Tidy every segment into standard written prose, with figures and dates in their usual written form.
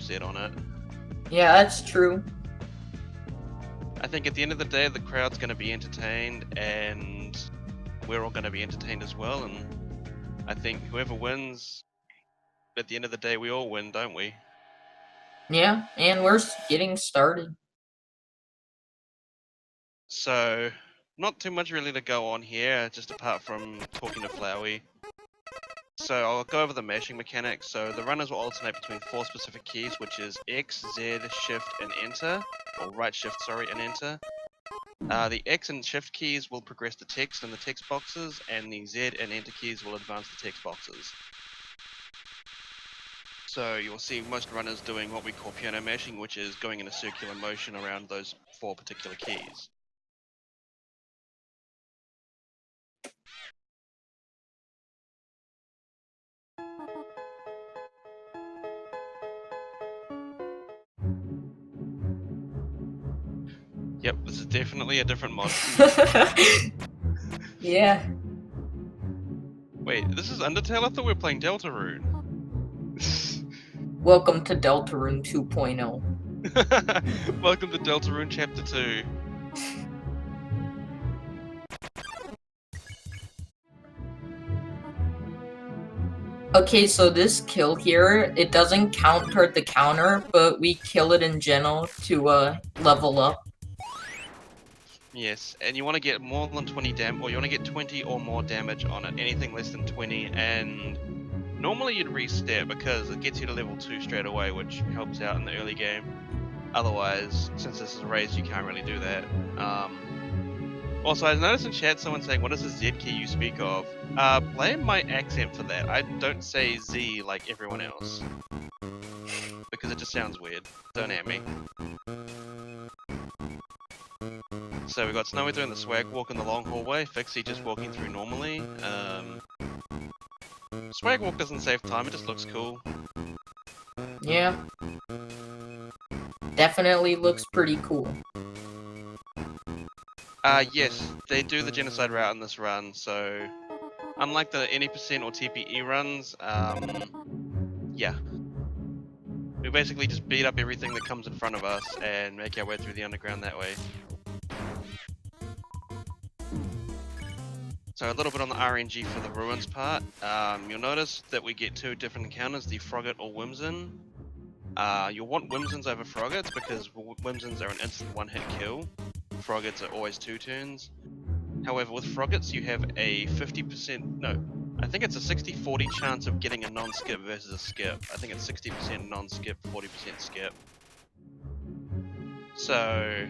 set on it. Yeah, that's true. I think at the end of the day, the crowd's going to be entertained, and we're all going to be entertained as well. And I think whoever wins, at the end of the day, we all win, don't we? Yeah, and we're getting started. So, not too much really to go on here, just apart from talking to Flowey. So I'll go over the mashing mechanics. So the runners will alternate between 4 specific keys, which is X, Z, Shift, and Enter. Or right Shift, sorry, and Enter. The X and Shift keys will progress the text in the text boxes, and the Z and Enter keys will advance the text boxes. So you'll see most runners doing what we call piano mashing, which is going in a circular motion around those 4 particular keys. Yep, this is definitely a different mod. Yeah. Wait, this is Undertale? I thought we were playing Deltarune. Welcome to Deltarune 2.0. Welcome to Deltarune Chapter 2. Okay, so this kill here, it doesn't count toward the counter, but we kill it in Geno to level up. Yes, and you want to get more than 20 damage, or you want to get 20 or more damage on it. Anything less than 20, and normally you'd restep because it gets you to level 2 straight away, which helps out in the early game. Otherwise, since this is a raise, you can't really do that. Also, I noticed in chat someone saying, "What is the Z key you speak of?" Blame my accent for that. I don't say Z like everyone else because it just sounds weird. Don't at me. So we got SnowieY doing the swag walk in the long hallway, Fixie just walking through normally. Swag walk doesn't save time, it just looks cool. Yeah. Definitely looks pretty cool. Yes, they do the Genocide route in this run, so unlike the any percent or TPE runs, yeah. We basically just beat up everything that comes in front of us and make our way through the underground that way. So a little bit on the RNG for the ruins part. You'll notice that we get 2 different encounters, the Frogget or Whimsin. You'll want Whimsins over Froggets because Whimsins are an instant 1-hit kill. Froggets are always 2 turns. However, with Froggets you have a 50%, no, I think it's a 60-40 chance of getting a non-skip versus a skip. I think it's 60% non-skip, 40% skip. So,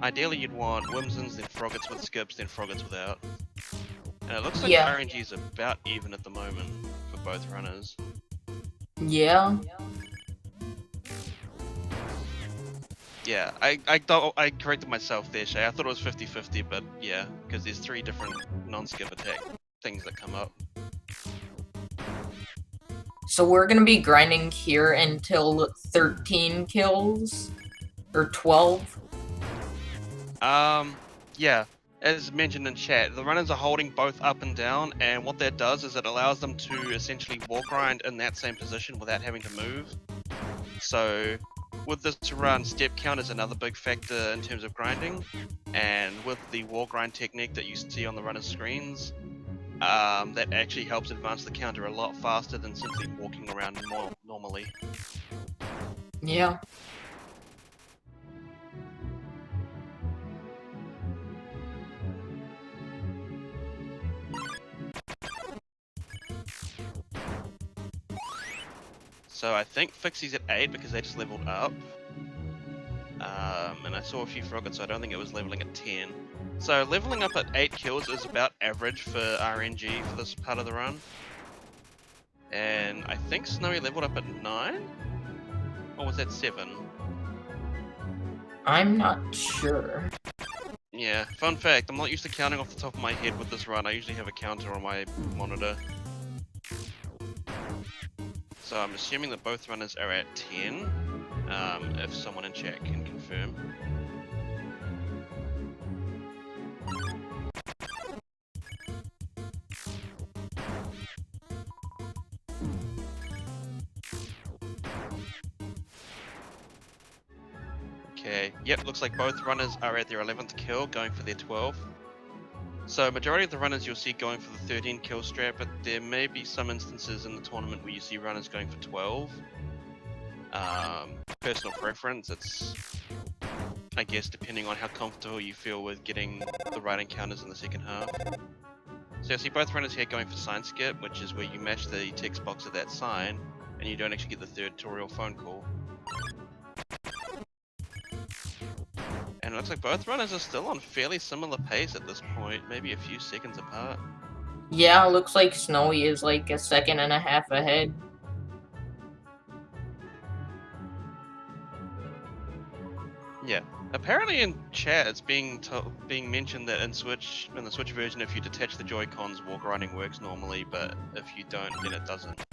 ideally you'd want Whimsins, then Froggets with skips, then Froggets without. And it looks like Yeah. the RNG is about even at the moment for both runners. Yeah. Yeah, I corrected myself there, Shay. I thought it was 50-50, but yeah, because there's 3 different non-skip attack things that come up. So we're gonna be grinding here until 13 kills? Or 12? Yeah. As mentioned in chat, the runners are holding both up and down, and what that does is it allows them to essentially wall grind in that same position without having to move. So, with this run, step count is another big factor in terms of grinding, and with the wall grind technique that you see on the runner's screens, that actually helps advance the counter a lot faster than simply walking around more normally. Yeah. So I think Fixie's at 8 because they just leveled up. And I saw a few Froggets, so I don't think it was leveling at 10. So leveling up at 8 kills is about average for RNG for this part of the run. And I think SnowieY leveled up at 9? Or was that 7? I'm not sure. Yeah, fun fact, I'm not used to counting off the top of my head with this run. I usually have a counter on my monitor. So I'm assuming that both runners are at 10, if someone in chat can confirm. Okay, yep, looks like both runners are at their 11th kill, going for their 12th. So majority of the runners you'll see going for the 13 kill strat, but there may be some instances in the tournament where you see runners going for 12. Personal preference, it's, I guess, depending on how comfortable you feel with getting the right encounters in the second half. So I see both runners here going for sign skip, which is where you mash the text box of that sign, and you don't actually get the third tutorial phone call. And it looks like both runners are still on fairly similar pace at this point, maybe a few seconds apart. Yeah, looks like Snowy is like a second and a half ahead. Yeah. Apparently in chat it's being mentioned that in the Switch version, if you detach the Joy-Cons, walk running works normally, but if you don't, then it doesn't.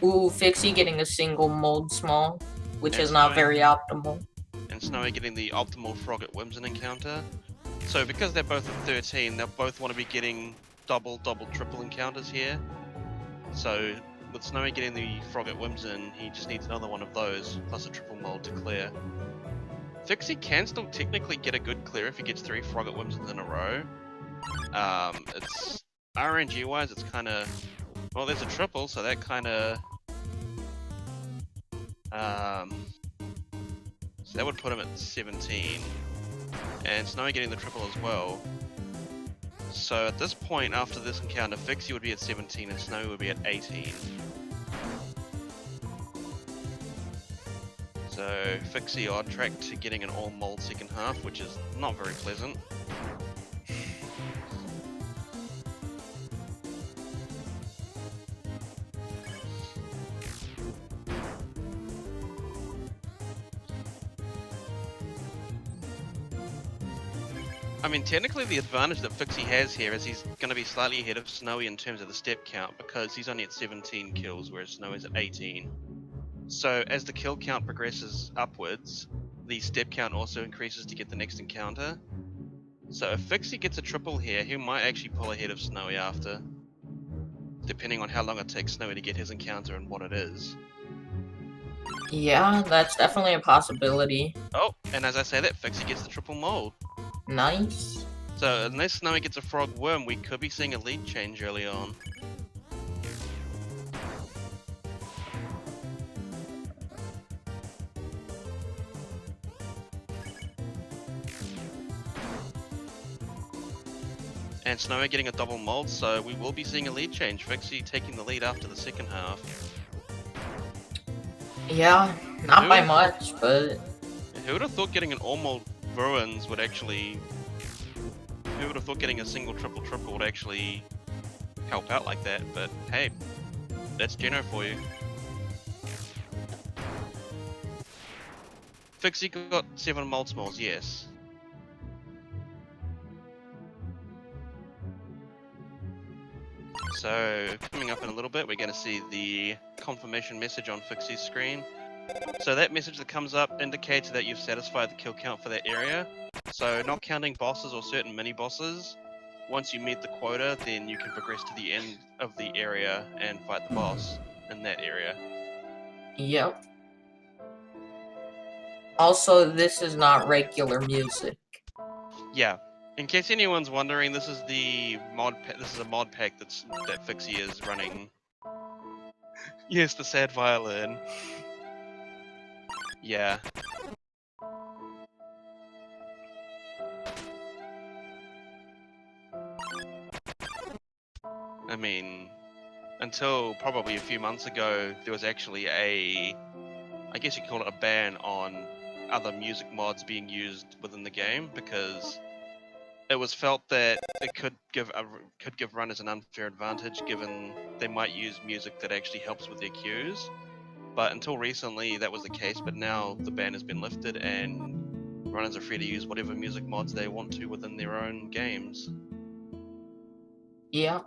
Ooh, Fixie getting a single mold small, which And is not very optimal. And SnowieY getting the optimal Frog at Whimsun encounter. So because they're both at 13, they'll both want to be getting double, triple encounters here. So with SnowieY getting the Frog at Whimsun, he just needs another one of those, plus a triple mold to clear. Fixie can still technically get a good clear if he gets 3 Frog at Whimsuns in a row. It's RNG wise, it's kind of, well, there's a triple, so that kind of, so that would put him at 17. And SnowieY getting the triple as well. So at this point, after this encounter, Fixie would be at 17 and SnowieY would be at 18. So Fixie on track to getting an all mold second half, which is not very pleasant. I mean, technically the advantage that Fixie has here is he's going to be slightly ahead of SnowieY in terms of the step count, because he's only at 17 kills, whereas SnowieY's at 18. So as the kill count progresses upwards, the step count also increases to get the next encounter. So if Fixie gets a triple here, he might actually pull ahead of SnowieY after, depending on how long it takes SnowieY to get his encounter and what it is. Yeah, that's definitely a possibility. Oh, and as I say that, Fixie gets the triple mold. Nice. So unless SnowieY gets a frog worm, we could be seeing a lead change early on. And SnowieY getting a double mold, so we will be seeing a lead change. Fixie taking the lead after the second half. Yeah, not by much, but... Who would have thought getting an all mold ruins would actually... Who would have thought getting a single triple would actually help out like that, but hey, that's Geno for you. Fixie got 7 mold smalls, yes. So, coming up in a little bit, we're going to see the confirmation message on Fixie's screen. So that message that comes up indicates that you've satisfied the kill count for that area. So not counting bosses or certain mini bosses, once you meet the quota, then you can progress to the end of the area and fight the boss in that area. Yep. Also, this is not regular music. Yeah. In case anyone's wondering, this is the mod. This is a mod pack that Fixie is running. Yes, the sad violin. Yeah. I mean, until probably a few months ago, there was actually I guess you could call it a ban on other music mods being used within the game, because it was felt that it could give runners an unfair advantage, given they might use music that actually helps with their queues. But until recently, that was the case. But now the ban has been lifted, and runners are free to use whatever music mods they want to within their own games. Yeah.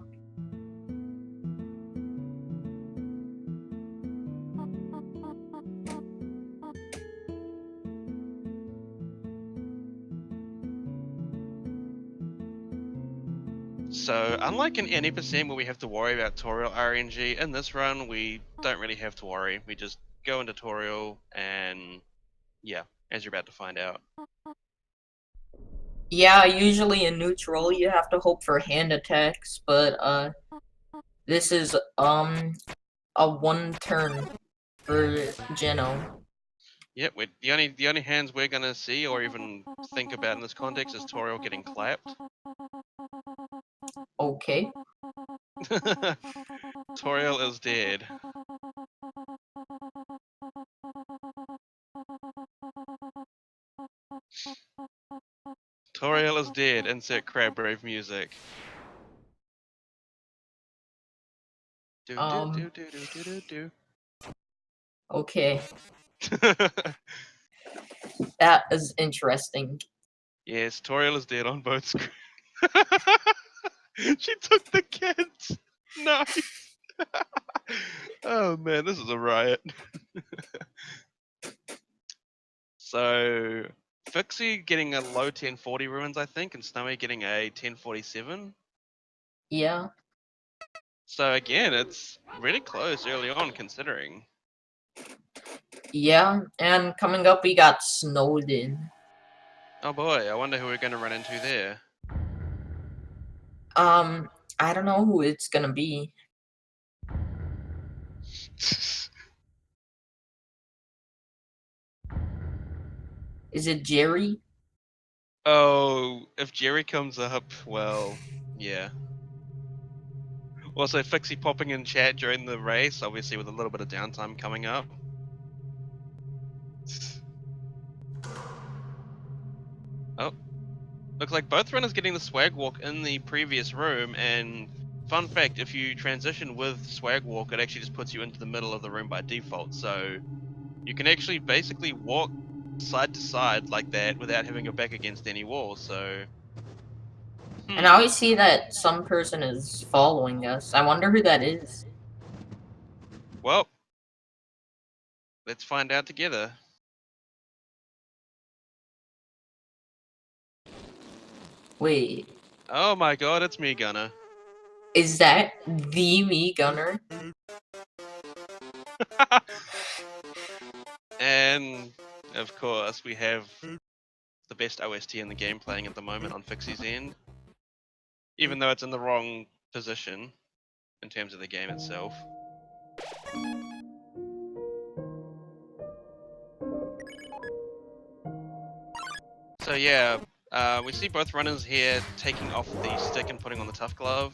So unlike in any percent where we have to worry about tutorial RNG, in this run we don't really have to worry. We just go into tutorial and Yeah, as you're about to find out. Yeah, usually in neutral you have to hope for hand attacks, but this is a one turn for Geno. Yep, the only hands we're gonna see or even think about in this context is Toriel getting clapped. Okay. Toriel is dead. Toriel is dead. Insert crab brave music. Do do do do do do do do. Okay. That is interesting. Yes, Toriel is dead on both screens. She took the kids. Nice. Oh man, this is a riot. So, Fixie getting a low 1040 ruins, I think, and SnowieY getting a 1047. Yeah. So again, it's really close early on, considering. Yeah, and coming up we got Snowden. Oh boy, I wonder who we're going to run into there. I don't know who it's gonna be. Is it Jerry? Oh, if Jerry comes up, well, yeah. Also, Fixie popping in chat during the race, obviously with a little bit of downtime coming up. Oh, looks like both runners getting the swag walk in the previous room, and fun fact, if you transition with swag walk, it actually just puts you into the middle of the room by default, so you can actually basically walk side to side like that without having your back against any wall, so... And I always see that some person is following us. I wonder who that is. Well, let's find out together. Wait, Oh my god, it's me, Gunner. is that the me gunner? And, of course, we have the best OST in the game playing at the moment on Fixie's end. Even though it's in the wrong position in terms of the game itself. So yeah, we see both runners here taking off the stick and putting on the tough glove.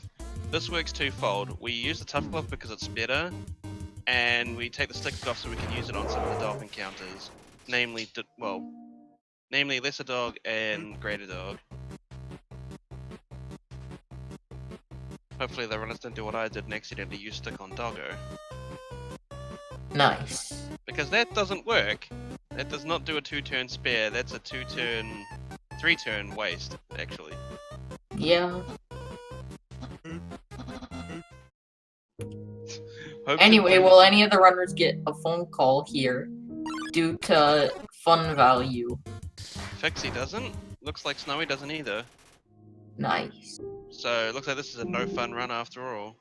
This works twofold. We use the tough glove because it's better, and we take the stick off so we can use it on some of the dog encounters, namely lesser dog and greater dog. Hopefully the runners don't do what I did and accidentally use stick on doggo. Nice. Because that doesn't work. That does not do a 2-turn spare, that's a 3-turn waste, actually. Yeah. Hope Anyway, will any of the runners get a phone call here due to fun value? Fixie doesn't. Looks like SnowieY doesn't either. Nice. So it looks like this is a no fun run after all.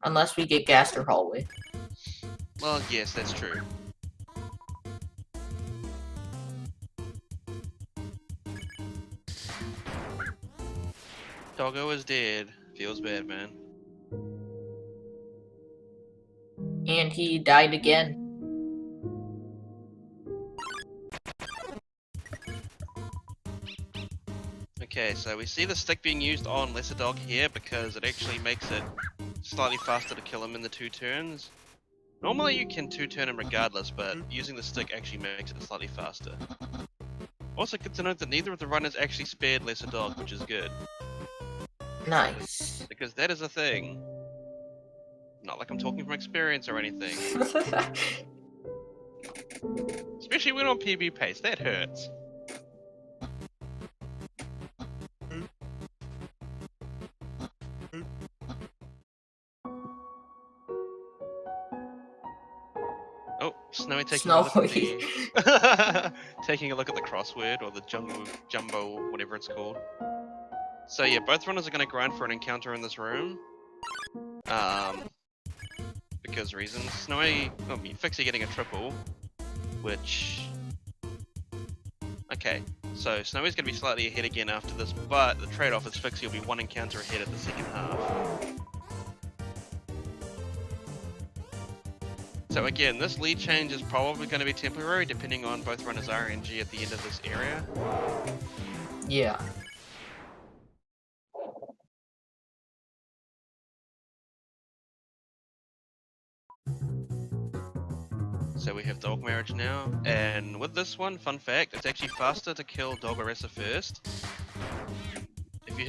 Unless we get Gaster Hallway. Well, yes, that's true. Doggo is dead. Feels bad, man. And he died again. Okay, so we see the stick being used on lesser dog here because it actually makes it slightly faster to kill him in the 2 turns. Normally you can 2-turn him regardless, but using the stick actually makes it slightly faster. Also good to note that neither of the runners actually spared lesser dog, which is good. Nice. Because that is a thing. Not like I'm talking from experience or anything. Especially when on PB pace, that hurts. Oh, SnowieY taking a look at the taking a look at the crossword or the jumbo, whatever it's called. So yeah, both runners are going to grind for an encounter in this room. Because reasons. Fixie getting a triple, which Okay, so Snowy's going to be slightly ahead again after this, but the trade-off is Fixie will be one encounter ahead at the second half. So again, this lead change is probably going to be temporary, depending on both runners' RNG at the end of this area. Yeah. So we have Dog Marriage now, and with this one, fun fact, it's actually faster to kill Doggeressa first. If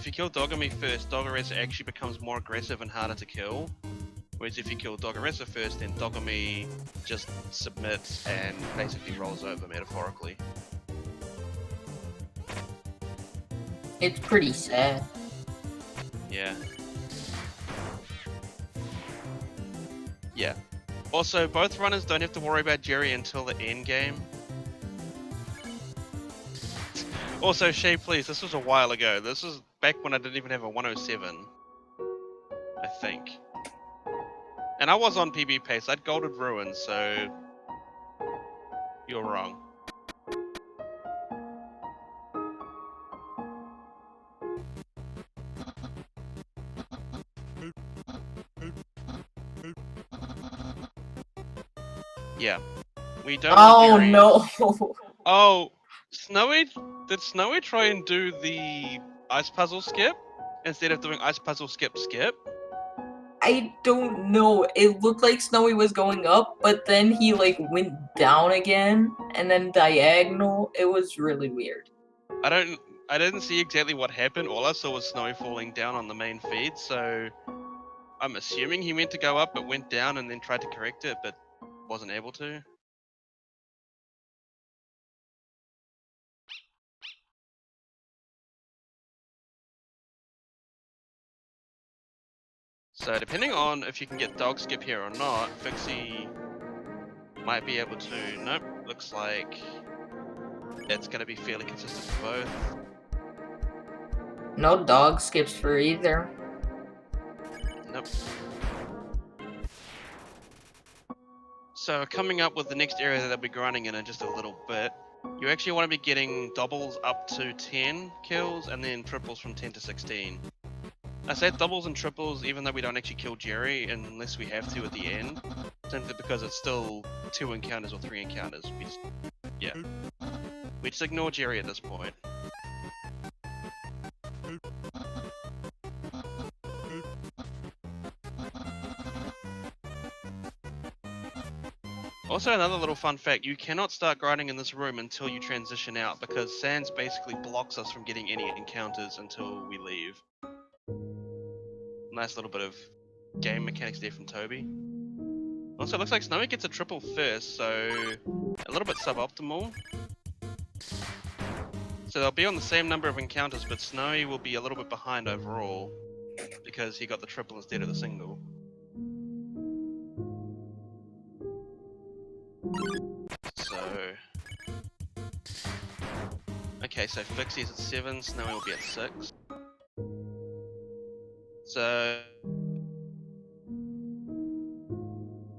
you kill Doggerme first, Doggeressa actually becomes more aggressive and harder to kill. Whereas if you kill Doggeressa first, then Doggerme just submits and basically rolls over, metaphorically. It's pretty sad. Yeah. Yeah. Also, both runners don't have to worry about Jerry until the end game. Also, Shay, please, this was a while ago. This was back when I didn't even have a 107. I think. And I was on PB pace. I'd golded Ruin, so you're wrong. Yeah. We don't Oh want Jerry. no! Oh, Snowy? Did Snowy try and do the ice puzzle skip instead of doing ice puzzle skip skip? I don't know. It looked like Snowy was going up, but then he like went down again and then diagonal. It was really weird. I didn't see exactly what happened. All I saw was Snowy falling down on the main feed, so I'm assuming he meant to go up but went down and then tried to correct it but wasn't able to. So depending on if you can get dog skip here or not, Fixie might be able to. Nope, looks like it's going to be fairly consistent for both. No dog skips for either. Nope. So coming up with the next area that they'll be grinding in just a little bit, you actually want to be getting doubles up to 10 kills and then triples from 10 to 16. I said doubles and triples even though we don't actually kill Jerry unless we have to at the end, simply because it's still 2 encounters or 3 encounters. We just ignore Jerry at this point. Also, another little fun fact, you cannot start grinding in this room until you transition out because Sans basically blocks us from getting any encounters until we leave. Nice little bit of game mechanics there from Toby. Also, it looks like Snowy gets a triple first, so a little bit suboptimal. So they'll be on the same number of encounters, but Snowy will be a little bit behind overall because he got the triple instead of the single. So... Okay, so Fixie's at 7, Snowy will be at 6. So...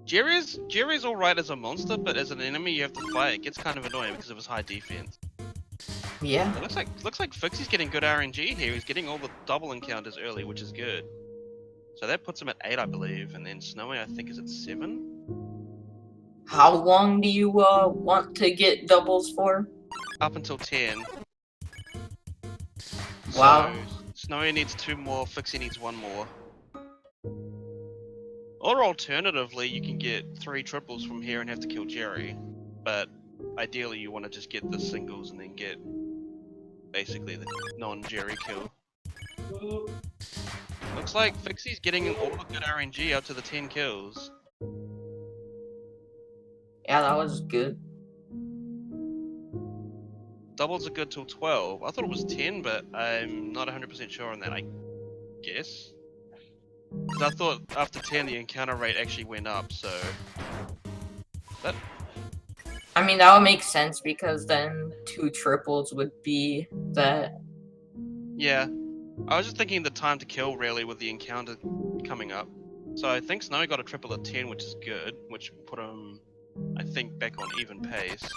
Jerry's alright as a monster, but as an enemy you have to fight, it gets kind of annoying because of his high defense. Yeah. It looks like Fixie's getting good RNG here. He's getting all the double encounters early, which is good. So that puts him at 8, I believe, and then Snowy I think is at 7. How long do you want to get doubles for? Up until 10. Wow. So Snowy needs 2 more, Fixie needs 1 more. Or alternatively, you can get 3 triples from here and have to kill Jerry. But ideally you want to just get the singles and then get basically the non-Jerry kill. Looks like Fixie's getting all the good RNG up to the 10 kills. Yeah, that was good. Doubles are good till 12. I thought it was 10, but I'm not 100% sure on that, I guess. Because I thought after 10 the encounter rate actually went up, so... I mean, that would make sense because then 2 triples would be that. Yeah. I was just thinking the time to kill really with the encounter coming up. So I think Snowy got a triple at 10, which is good, which put him, I think, back on even pace.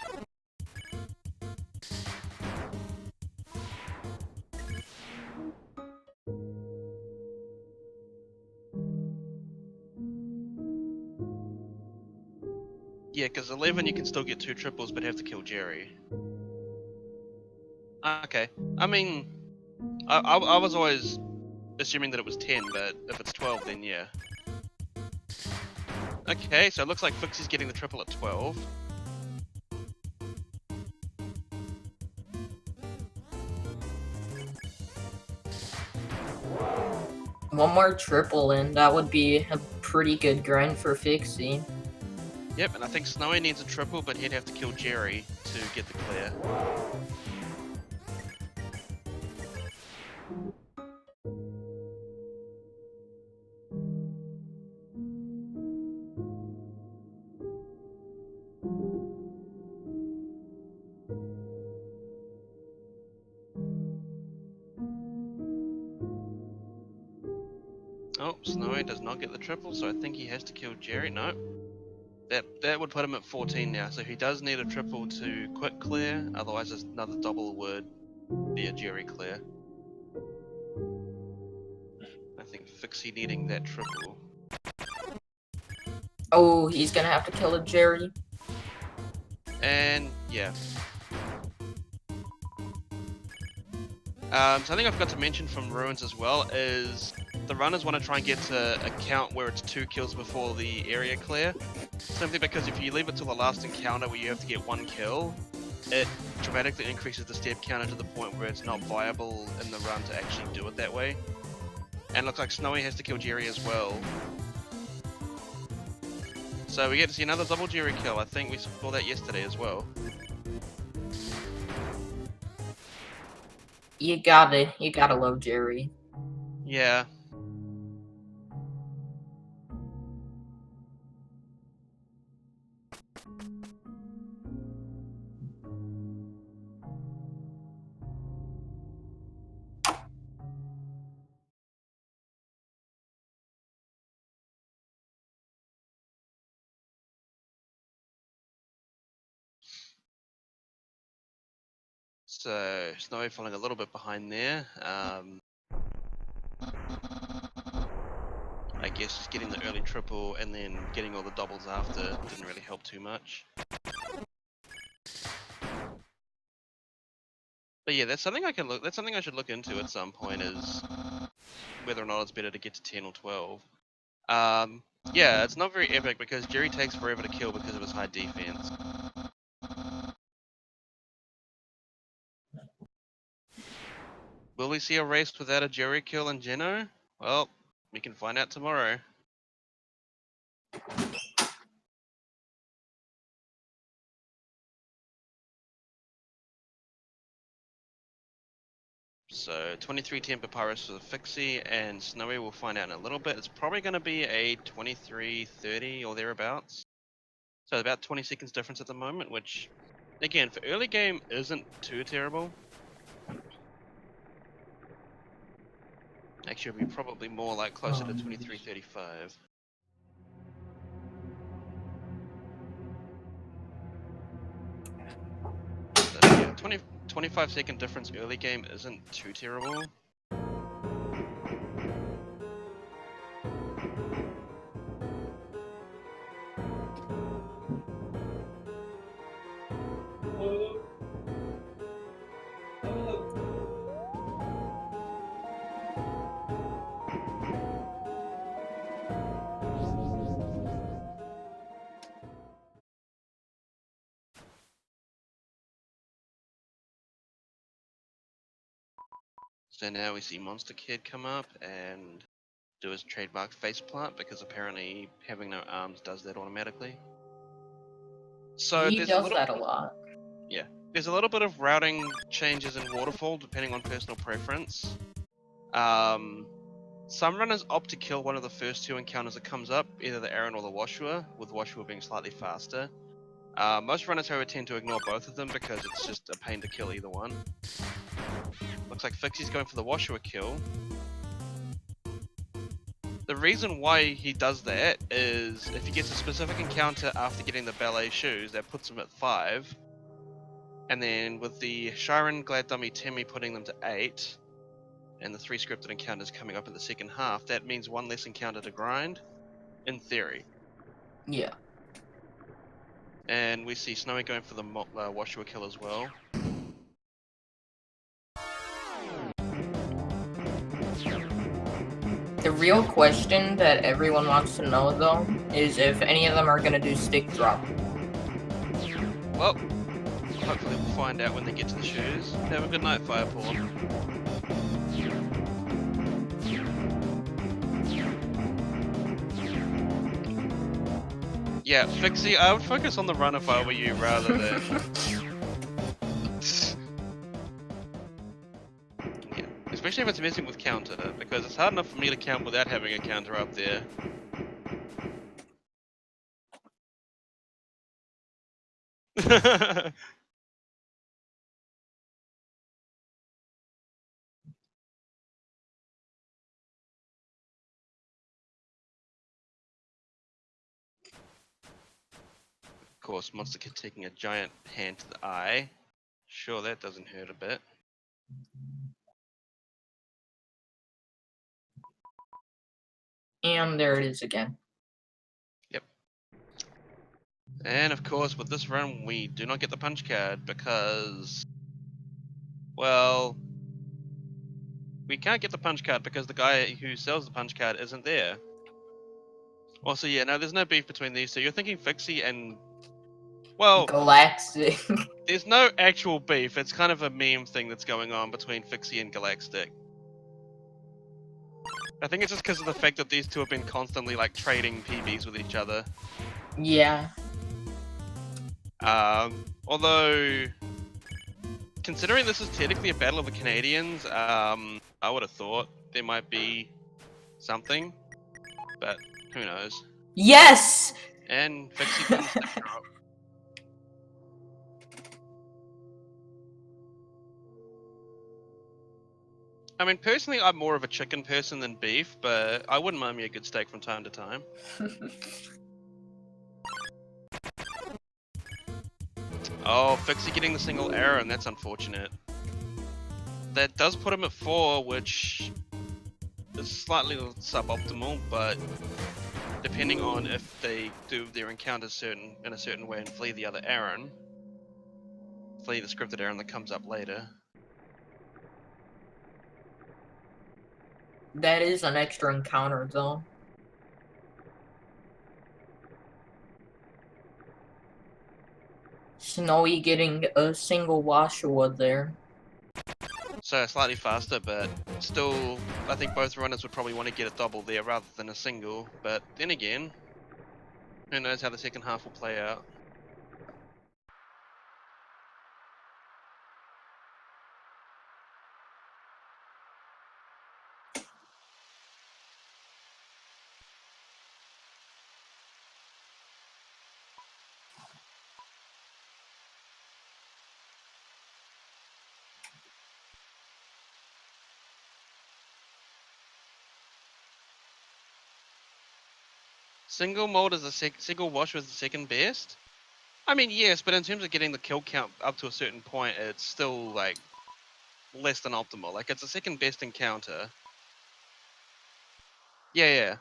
Yeah, because 11 you can still get 2 triples, but have to kill Jerry. Okay. I mean, I was always assuming that it was 10, but if it's 12, then yeah. Okay, so it looks like Fixie's getting the triple at 12. One more triple in, that would be a pretty good grind for Fixie. Yep, and I think SnowieY needs a triple, but he'd have to kill Jerry to get the clear. Oh, SnowieY does not get the triple, so I think he has to kill Jerry. No. That would put him at 14 now, so he does need a triple to quick clear, otherwise there's another double would be a Jerry clear. I think Fixie needing that triple. Oh, he's gonna have to kill a Jerry. And yeah. Something I forgot to mention from Ruins as well is the runners want to try and get to a count where it's 2 kills before the area clear. Simply because if you leave it till the last encounter where you have to get 1 kill, it dramatically increases the step counter to the point where it's not viable in the run to actually do it that way. And it looks like SnowieY has to kill Jerry as well. So we get to see another double Jerry kill. I think we saw that yesterday as well. You gotta love Jerry. Yeah. So SnowieY falling a little bit behind there. I guess just getting the early triple and then getting all the doubles after didn't really help too much. But yeah, that's something I can look. That's something I should look into at some point. Is whether or not it's better to get to 10 or 12. Yeah, it's not very epic because Jerry takes forever to kill because of his high defense. Will we see a race without a Jerry kill and Geno? Well, we can find out tomorrow. So 2310 Papyrus for the Fixie, and SnowieY will find out in a little bit. It's probably going to be a 2330 or thereabouts. So about 20 seconds difference at the moment, which, again, for early game isn't too terrible. Actually, it'll be probably more like closer to 2335. So yeah, 25-second difference early game isn't too terrible. So now we see Monster Kid come up and do his trademark faceplant because apparently having no arms does that automatically. So He there's a does little that a lot. Yeah, there's a little bit of routing changes in Waterfall depending on personal preference. Some runners opt to kill one of the first 2 encounters that comes up, either the Aaron or the Washua, with Washua being slightly faster. Most runners, however, tend to ignore both of them because it's just a pain to kill either one. Looks like Fixie's going for the Washua kill. The reason why he does that is if he gets a specific encounter after getting the ballet shoes, that puts him at 5. And then with the Shiren, Glad Dummy, Timmy putting them to 8, and the 3 scripted encounters coming up in the second half, that means 1 less encounter to grind, in theory. Yeah. And we see Snowy going for the Washua kill as well. The real question that everyone wants to know, though, is if any of them are gonna do stick drop. Well, hopefully we'll find out when they get to the shoes. Have a good night, Firepaw. Yeah, Fixie, I would focus on the run if I were you rather than... Yeah, especially if it's messing with counter, because it's hard enough for me to count without having a counter up there. Of course, Monster Kid taking a giant hand to the eye. Sure, that doesn't hurt a bit. And there it is again. Yep. And of course, with this run, we do not get the punch card because, well, we can't get the punch card because the guy who sells the punch card isn't there. Also, yeah, no, there's no beef between these two. You're thinking Fixie and, well, Galactic. there's no actual beef. It's kind of a meme thing that's going on between Fixie and Galactic. I think it's just because of the fact that these two have been constantly like trading PBs with each other. Yeah. Although, considering this is technically a battle of the Canadians, I would have thought there might be something, but who knows. Yes! And Fixie didn't stick drop. I mean, personally, I'm more of a chicken person than beef, but I wouldn't mind me a good steak from time to time. Oh, Fixie getting the single error, and that's unfortunate. That does put him at 4, which is slightly suboptimal, but depending on if they do their encounters in a certain way and flee the other Aaron, flee the scripted Aaron that comes up later. That is an extra encounter, though. Snowy getting a single Washua there. So slightly faster, but still, I think both runners would probably want to get a double there rather than a single. But then again, who knows how the second half will play out. Single mold is single wash was the second best. I mean, yes, but in terms of getting the kill count up to a certain point, it's still like less than optimal. Like it's the second best encounter. Yeah.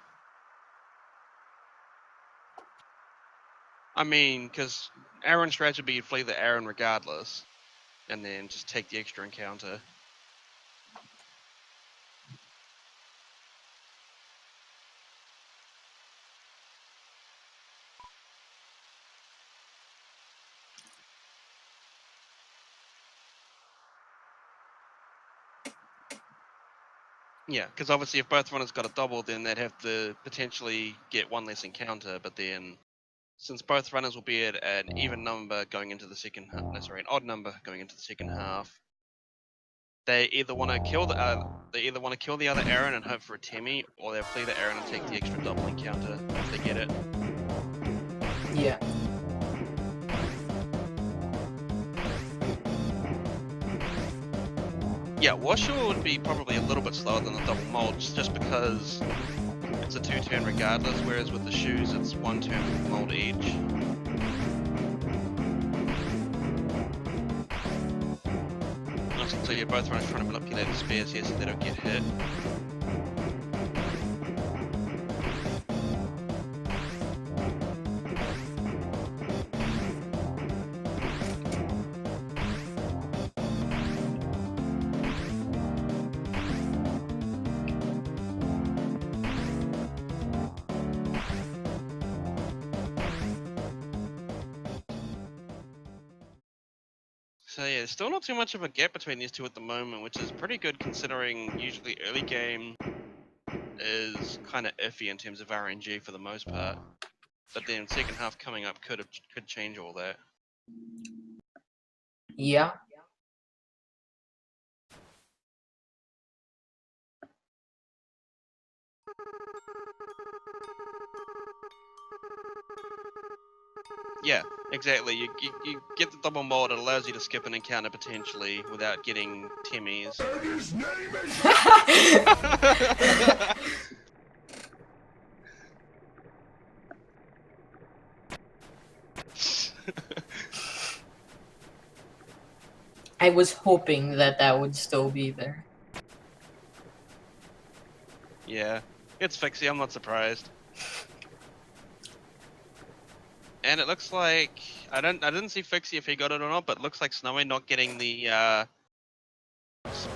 I mean, because Aaron's strategy would be flee the Aaron regardless, and then just take the extra encounter. Yeah, because obviously if both runners got a double, then they'd have to potentially get one less encounter, but then since both runners will be at an even number going into the second half, no, sorry, an odd number going into the second half, they either want to kill the other Aaron and hope for a Temmie, or they'll flee the Aaron and take the extra double encounter if they get it. Yeah. Yeah, Washua would be probably a little bit slower than the double mold, just because it's a 2-turn regardless, whereas with the shoes it's 1 turn for mold each. So you're both runners trying to manipulate the spears here so they don't get hit. So yeah, still not too much of a gap between these two at the moment, which is pretty good considering usually early game is kind of iffy in terms of RNG for the most part. But then second half coming up could change all that. Yeah. Yeah, exactly. You get the double mold, it allows you to skip an encounter potentially without getting Timmies. I was hoping that that would still be there. Yeah, it's Fixie, I'm not surprised. And it looks like I didn't see Fixie if he got it or not, but it looks like SnowieY not getting the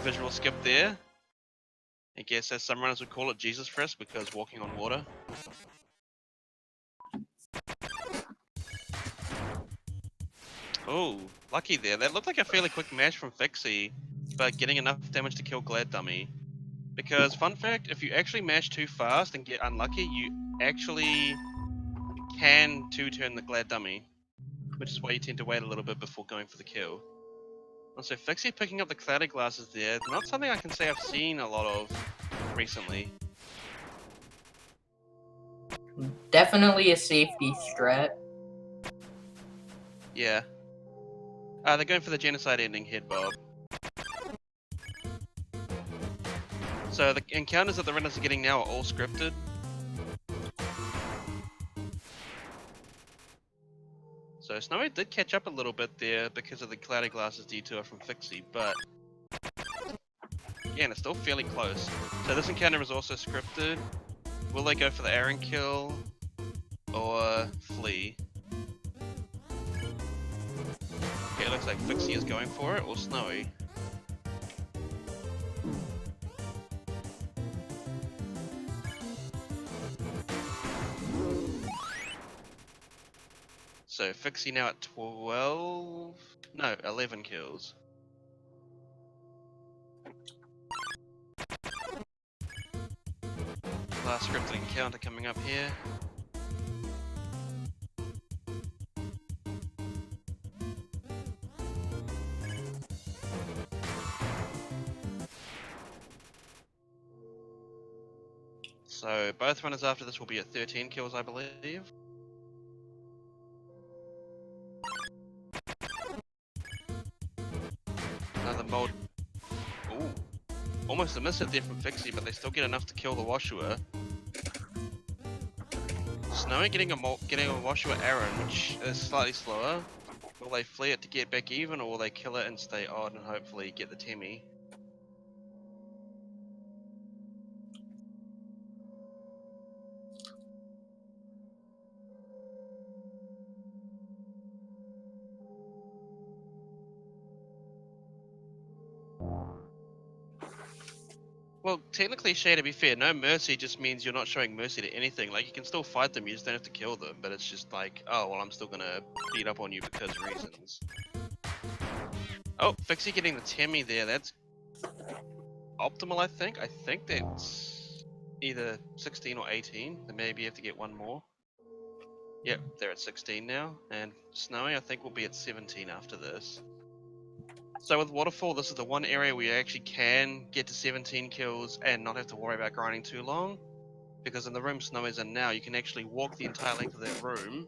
visual skip there. I guess as some runners would call it Jesus frisk because walking on water. Oh, lucky there. That looked like a fairly quick mash from Fixie, but getting enough damage to kill Glad Dummy. Because fun fact, if you actually mash too fast and get unlucky, you actually can two-turn the Glad Dummy, which is why you tend to wait a little bit before going for the kill. Also, Fixie picking up the cloudy glasses there, not something I can say I've seen a lot of recently. Definitely a safety strat. Yeah. They're going for the Genocide ending head bob. So the encounters that the runners are getting now are all scripted. So SnowieY did catch up a little bit there because of the cloudy glasses detour from Fixie, but again, it's still fairly close. So this encounter is also scripted. Will they go for the Aaron kill or flee? Okay, it looks like Fixie is going for it, or SnowieY. So Fixie now at 12, no, 11 kills. Last scripted encounter coming up here. So both runners after this will be at 13 kills, I believe. Another mold. Ooh. Almost a miss hit there from Fixie, but they still get enough to kill the Washua. SnowieY getting a Washua Aaron, which is slightly slower. Will they flee it to get back even, or will they kill it and stay odd and hopefully get the Timmy? Well, technically, Shay, to be fair, no mercy just means you're not showing mercy to anything. Like, you can still fight them, you just don't have to kill them, but it's just like, oh, well, I'm still gonna beat up on you because reasons. Oh, Fixie getting the Timmy there, that's optimal, I think. I think that's either 16 or 18, then maybe you have to get one more. Yep, they're at 16 now, and SnowieY, I think, will be at 17 after this. So with Waterfall, this is the one area where you actually can get to 17 kills and not have to worry about grinding too long. Because in the room SnowieY's in now, you can actually walk the entire length of that room,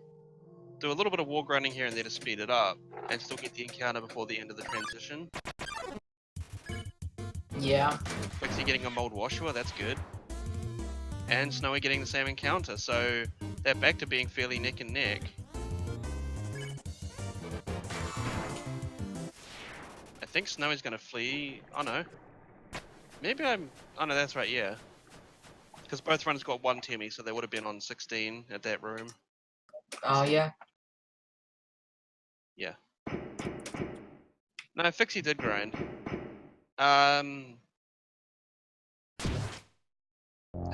do a little bit of wall grinding here and there to speed it up, and still get the encounter before the end of the transition. Yeah. Fixie getting a mold Washua, that's good. And SnowieY getting the same encounter, so they're back to being fairly neck and neck. I think SnowieY's gonna flee. Oh no. Maybe I'm. Oh no, that's right, yeah. Because both runners got one Timmy, so they would have been on 16 at that room. Oh, yeah. Yeah. No, Fixie did grind. I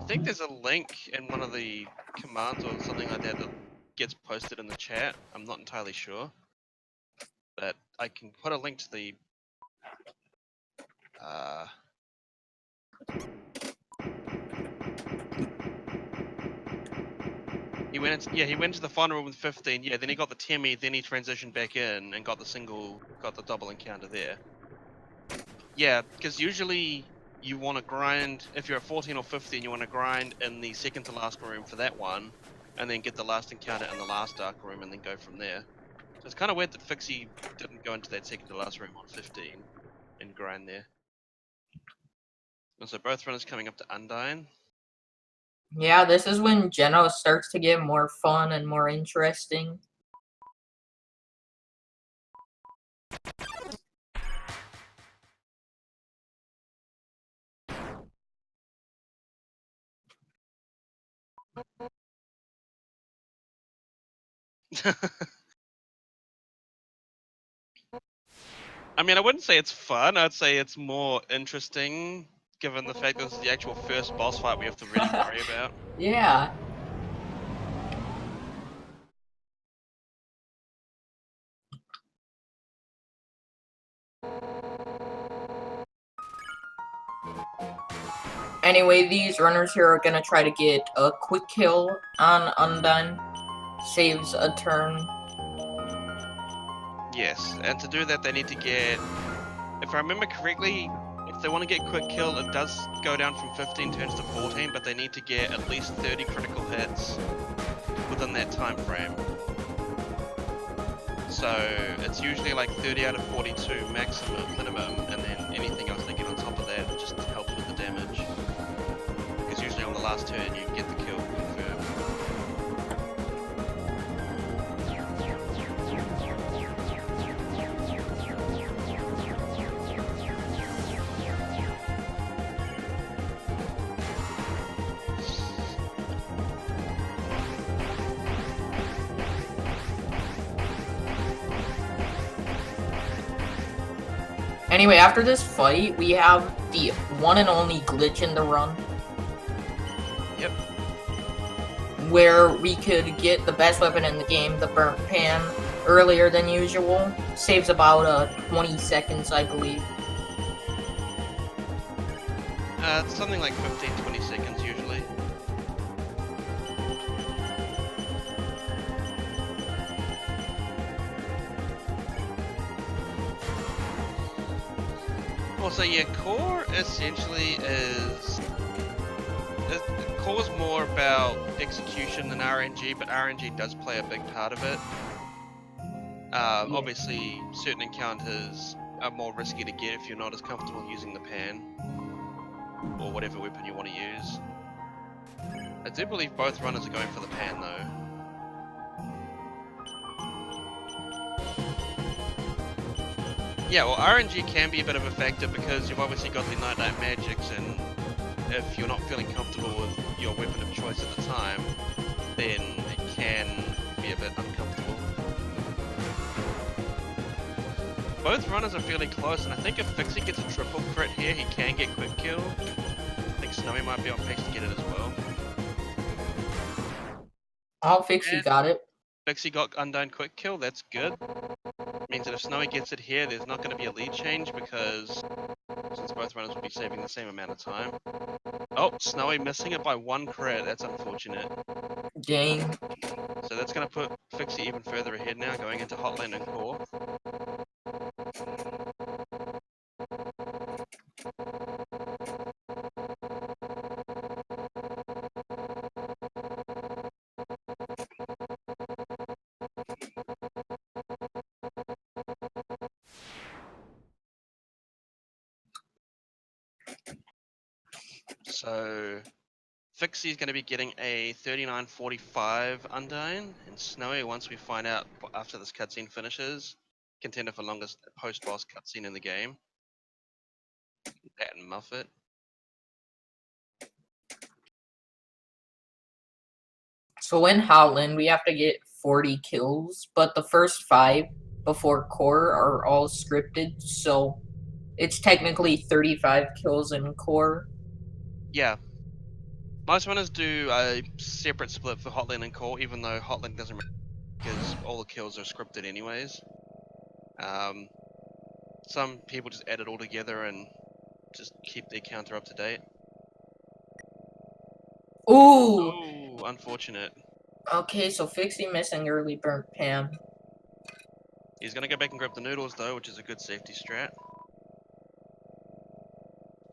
think there's a link in one of the commands or something like that that gets posted in the chat. I'm not entirely sure. But I can put a link to the he went to the final room with 15. Yeah, then he got the Temmie, then he transitioned back in and got the double encounter there. Yeah, because usually you want to grind, if you're at 14 or 15, you want to grind in the second to last room for that one, and then get the last encounter in the last dark room and then go from there. So it's kind of weird that Fixie didn't go into that second to last room on 15 and grind there. And so both runners coming up to Undyne. Yeah, this is when Geno starts to get more fun and more interesting. I mean, I wouldn't say it's fun. I'd say it's more interesting, given the fact this is the actual first boss fight we have to really worry about. Yeah. Anyway, these runners here are gonna try to get a quick kill on Undyne. Saves a turn. Yes, and to do that, they need to get, if I remember correctly, if they want to get quick kill, it does go down from 15 turns to 14, but they need to get at least 30 critical hits within that time frame. So it's usually like 30 out of 42 maximum, minimum, and then anything else they get on top of that just helps with the damage. Because usually on the last turn you get the kill confirmed. Anyway, after this fight, we have the one and only glitch in the run. Yep. Where we could get the best weapon in the game, the burnt pan, earlier than usual. Saves about 20 seconds, I believe. It's something like 15-20 seconds usually. Also, yeah, core essentially is... Core's more about execution than RNG, but RNG does play a big part of it. Obviously, certain encounters are more risky to get if you're not as comfortable using the pan, or whatever weapon you want to use. I do believe both runners are going for the pan though. Yeah, well, RNG can be a bit of a factor because you've obviously got the Night Magics, and if you're not feeling comfortable with your weapon of choice at the time, then it can be a bit uncomfortable. Both runners are fairly close, and I think if Fixie gets a triple crit here, he can get quick kill. I think SnowieY might be on pace to get it as well. Oh, Fixie got it. Fixie got Undyne quick kill, that's good. Means that if SnowieY gets it here, there's not going to be a lead change because since both runners will be saving the same amount of time. Oh, SnowieY missing it by 1 crit, that's unfortunate. Dang. So that's going to put Fixie even further ahead now, going into Hotland and Core. So Fixie's going to be getting a 39.45 Undyne, and SnowieY, once we find out after this cutscene finishes, contender for longest post-boss cutscene in the game. That and Muffet. So in Hotland, we have to get 40 kills, but the first 5 before core are all scripted, so it's technically 35 kills in core. Yeah. Most runners do a separate split for Hotland and Core, even though Hotland doesn't matter because all the kills are scripted anyways. Some people just add it all together and just keep their counter up to date. Ooh! Oh, unfortunate. Okay, so Fixie missing early burnt pan. He's gonna go back and grab the noodles though, which is a good safety strat.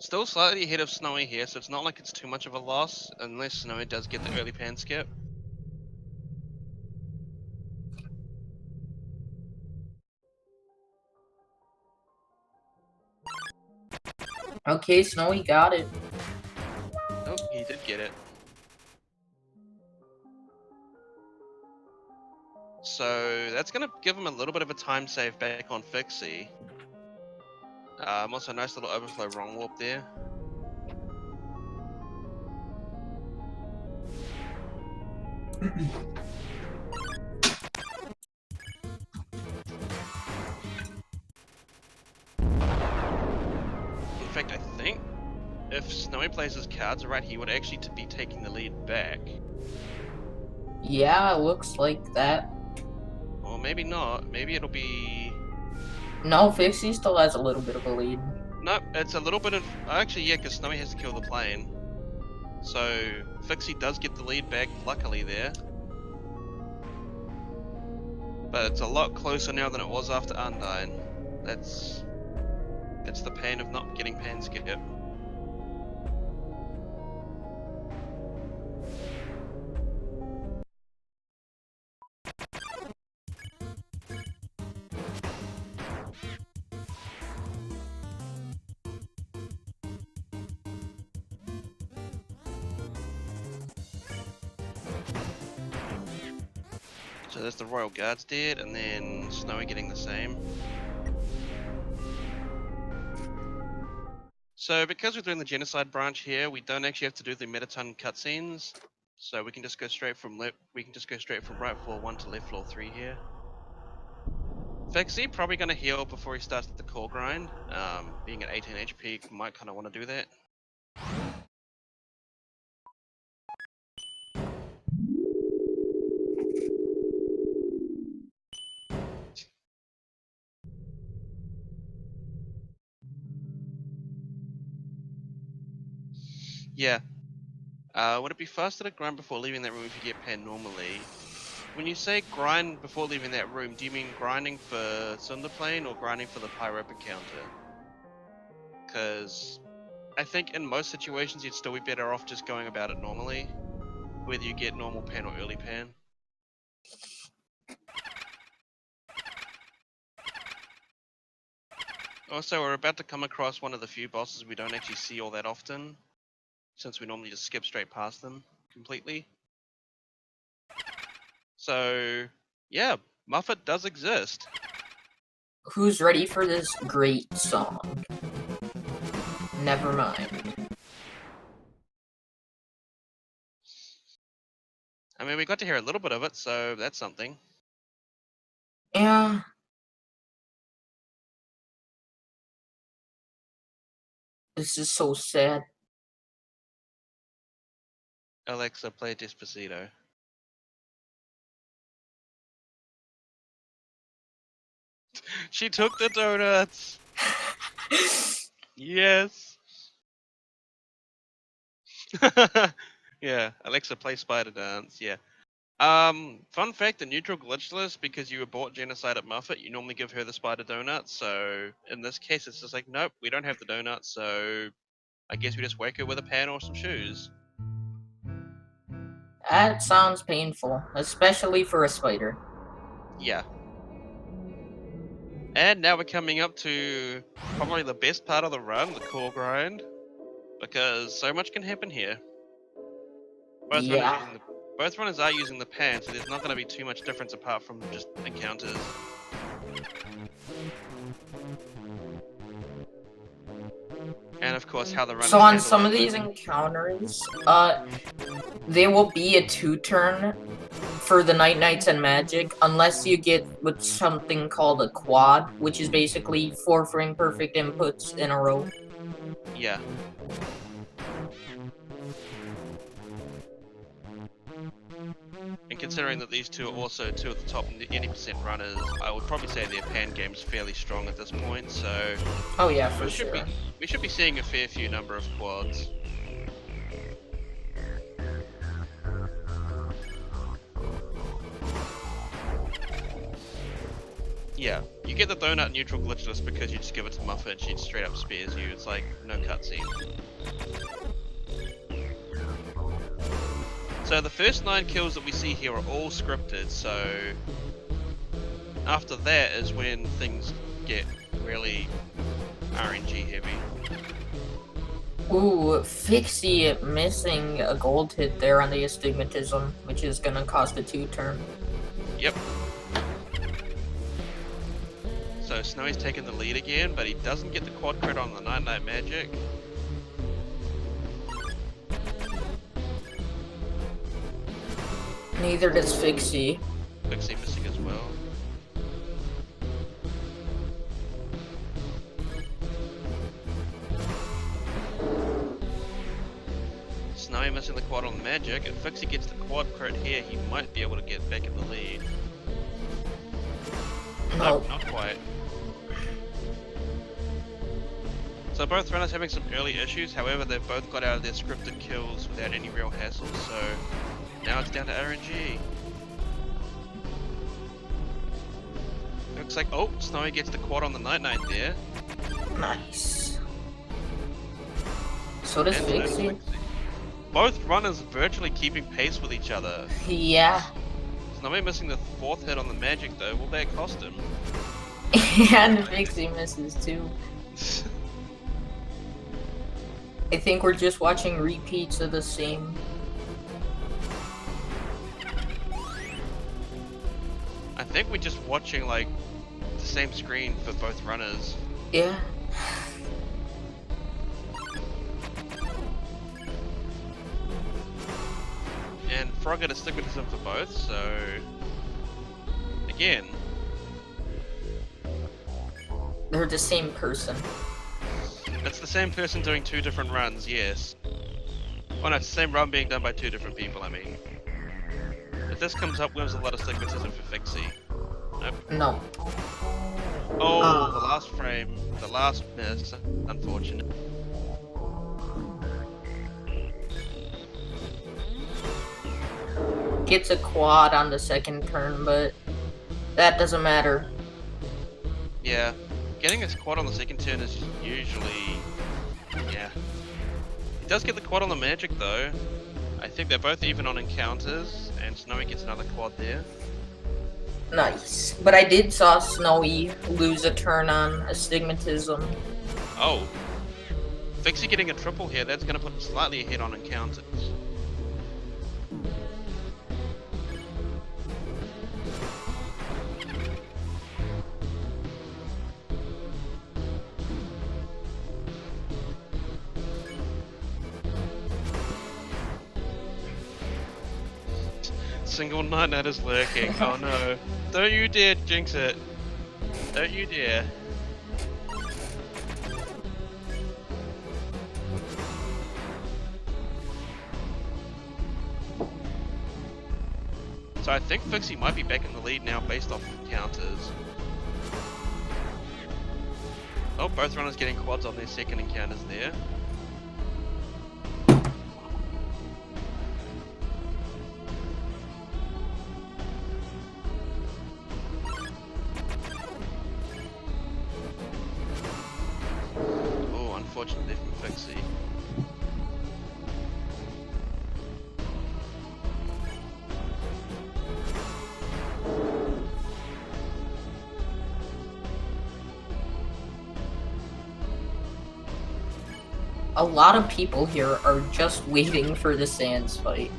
Still slightly ahead of Snowy here, so it's not like it's too much of a loss, unless Snowy does get the early pan skip. Okay, Snowy got it. Oh, he did get it. So that's gonna give him a little bit of a time save back on Fixie. Also a nice little overflow wrong warp there. In fact, I think if Snowy plays his cards right, he would actually be taking the lead back. Yeah, looks like that. Or maybe not. Maybe it'll be... No, Fixie still has a little bit of a lead. Nope, it's a little bit of... Actually, yeah, because Snowy has to kill the plane. So, Fixie does get the lead back, luckily, there. But it's a lot closer now than it was after Undyne. That's the pain of not getting pan skip. So there's the Royal Guards dead, and then Snowy getting the same. So because we're doing the Genocide branch here, we don't actually have to do the Metaton cutscenes. So we can just go straight from right floor 1 to left floor 3 here. Fixie probably going to heal before he starts the core grind. Being at 18 HP, might kind of want to do that. Yeah. Would it be faster to grind before leaving that room if you get pan normally? When you say grind before leaving that room, do you mean grinding for Cinder Plane or grinding for the Pyrope encounter? Because I think in most situations you'd still be better off just going about it normally, whether you get normal pan or early pan. Also, we're about to come across one of the few bosses we don't actually see all that often, since we normally just skip straight past them completely. So, yeah, Muffet does exist. Who's ready for this great song? Never mind. I mean, we got to hear a little bit of it, so that's something. Yeah. This is so sad. Alexa, play Despacito. She took the donuts! Yes! Yeah, Alexa, play Spider Dance, yeah. Fun fact, the neutral glitchless, because you were bought Genocide at Muffet, you normally give her the spider donut, so in this case it's just like, nope, we don't have the donut, so I guess we just wake her with a pan or some shoes. That sounds painful, especially for a spider. Yeah. And now we're coming up to probably the best part of the run, the core grind, because so much can happen here. Both runners are using the pan, so there's not going to be too much difference apart from just encounters. And of course, how the runners So on handle some it. of these encounters, there will be a 2-turn for the Night Knights and Magic, unless you get with something called a quad, which is basically 4 frame perfect inputs in a row. Yeah. And considering that these two are also two of the top 80% runners, I would probably say their pan game's fairly strong at this point, so Oh yeah, for we should sure. we should be seeing a fair few number of quads. Yeah, you get the donut neutral glitchless because you just give it to Muffet, she straight up spares you. It's like no cutscene. So the first 9 kills that we see here are all scripted, so after that is when things get really RNG heavy. Ooh, Fixie missing a gold hit there on the astigmatism, which is gonna cost a 2-turn. Yep. So Snowie's taking the lead again, but he doesn't get the quad crit on the Night Night Magic. Neither does Fixie. Fixie missing as well. SnowieY missing the quad on the Magic. If Fixie gets the quad crit here, he might be able to get back in the lead. Nope, not quite. So both runners having some early issues, however they've both got out of their scripted kills without any real hassle, so now it's down to RNG. Looks like, oh, SnowieY gets the quad on the Night Night there. Nice. So does Fixie. Both runners virtually keeping pace with each other. Yeah. SnowieY missing the 4th hit on the Magic though, will that cost him? And Fixie misses too. I think we're just watching repeats of the same. I think we're just watching like the same screen for both runners. Yeah. And Frog got astigmatism for both, so again, They're the same person. it's the same person doing 2 different runs, yes. Oh no, it's the same run being done by 2 different people, I mean. If this comes up, where's a lot of astigmatism for Fixie? Nope. No. Oh, the last frame, the last miss, unfortunate. Gets a quad on the 2nd turn, but that doesn't matter. Yeah, getting a quad on the 2nd turn is usually, yeah. He does get the quad on the Magic though. I think they're both even on encounters, and SnowieY gets another quad there. Nice. But I did saw SnowieY lose a turn on astigmatism. Oh, Fixie getting a triple here, that's going to put him slightly ahead on encounters. Single Night Night is lurking. Oh no. Don't you dare jinx it. Don't you dare. So I think Fixie might be back in the lead now based off encounters. Oh, both runners getting quads on their 2nd encounters there. Unfortunately from Fixie. A lot of people here are just waiting for the Sands fight.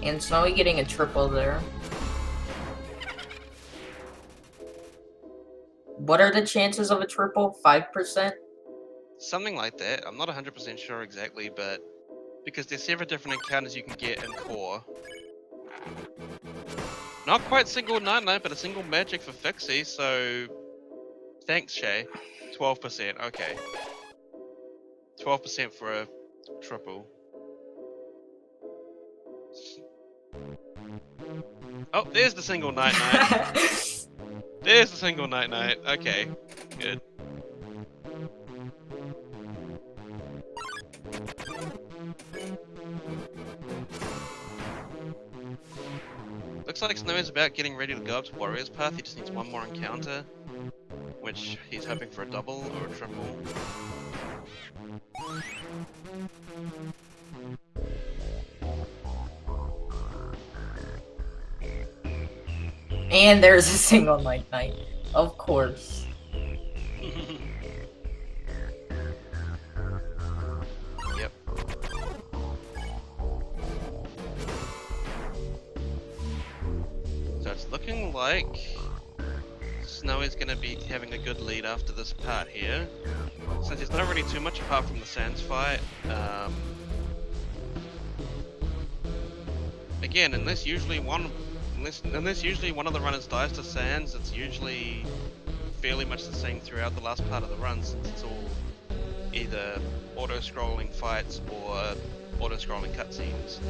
And SnowieY getting a triple there. What are the chances of a triple? 5%? Something like that. I'm not 100% sure exactly, but because there's several different encounters you can get in core. Not quite single Night Night, but a single Magic for Fixie, so thanks, Shay. 12%, okay. 12% for a Triple. Oh, there's the single night. There's the single night. Okay, good. Looks like SnowieY's about getting ready to go up to Warrior's Path. He just needs one more encounter, which he's hoping for a double or a triple. And there's a single night, of course. Yep. So it's looking like SnowieY's going to be having a good lead after this part here. Since there's not really too much apart from the Sands fight. Again, unless usually one of the runners dies to Sands, it's usually fairly much the same throughout the last part of the run, since it's all either auto-scrolling fights or auto-scrolling cutscenes.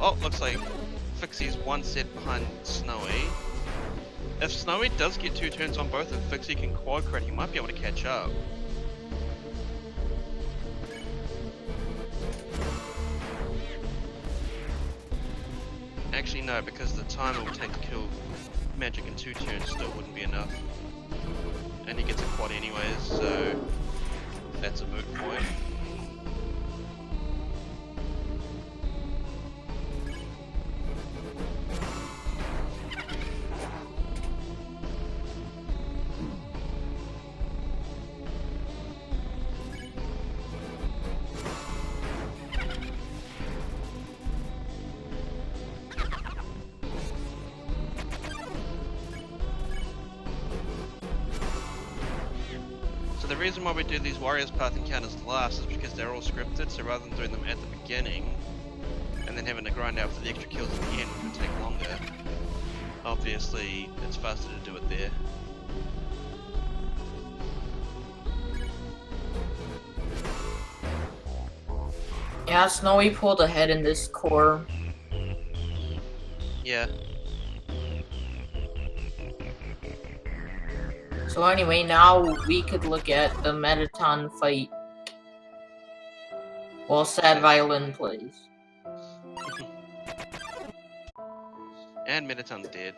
Oh, looks like Fixie's one set behind SnowieY. If SnowieY does get 2 turns on both and Fixie can quad crit, he might be able to catch up. Actually no, because the time it would take to kill Magic in 2 turns still wouldn't be enough. And he gets a quad anyways, so that's a moot point. The reason why we do these Warriors Path encounters last is because they're all scripted, so rather than doing them at the beginning and then having to grind out for the extra kills at the end, which would take longer, obviously it's faster to do it there. Yeah, SnowieY pulled ahead in this core. Yeah. So anyway, now we could look at the Metaton fight while Sad Violin plays. And Metaton's dead.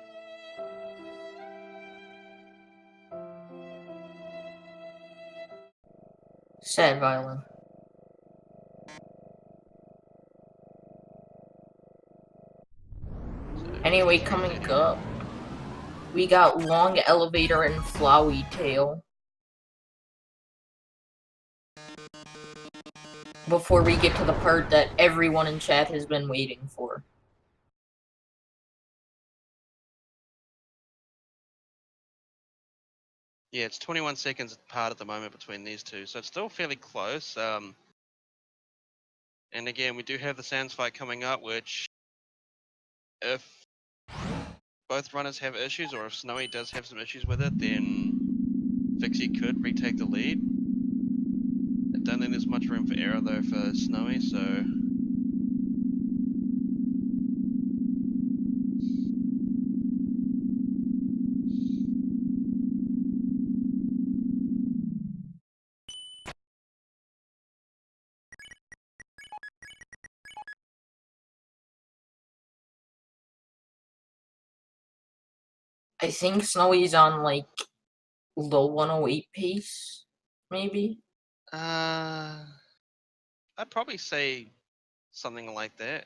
Sad Violin. Anyway, coming up, we got Long Elevator and Flowey Tail. Before we get to the part that everyone in chat has been waiting for. Yeah, it's 21 seconds apart at the moment between these two, so it's still fairly close. And again, we do have the Sands fight coming up, which if both runners have issues, or if SnowieY does have some issues with it, then Fixie could retake the lead. I don't think there's much room for error though for SnowieY, so I think SnowieY's on like low 108 pace, maybe? I'd probably say something like that.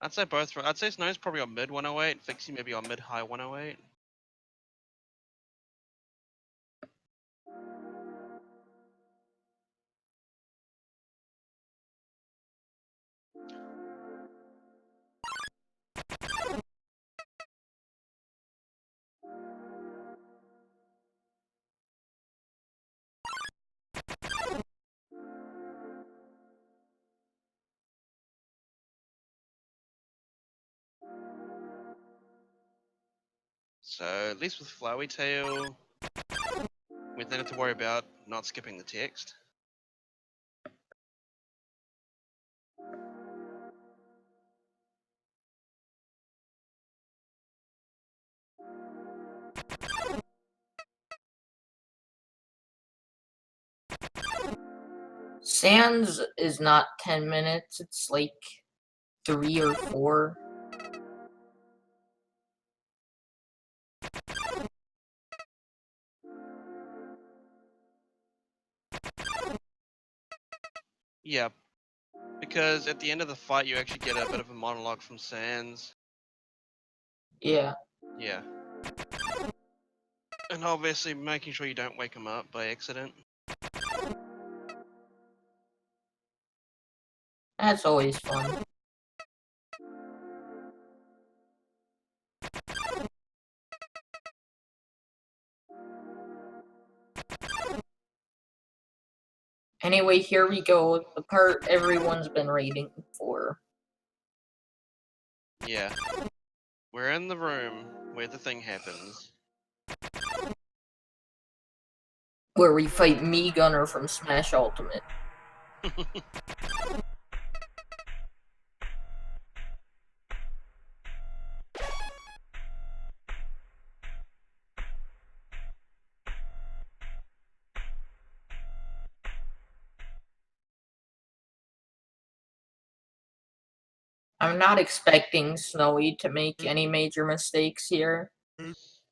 I'd say SnowieY's probably on mid 108, Fixie maybe on mid high 108. So at least with SnowieTale, we don't have to worry about not skipping the text. Sans is not 10 minutes, it's like 3 or 4. Yeah, because at the end of the fight you actually get a bit of a monologue from Sans. Yeah. Yeah. And obviously making sure you don't wake him up by accident. That's always fun. Anyway, here we go. The part everyone's been waiting for. Yeah. We're in the room where the thing happens. Where we fight Me Gunner from Smash Ultimate. I'm not expecting Snowy to make any major mistakes here.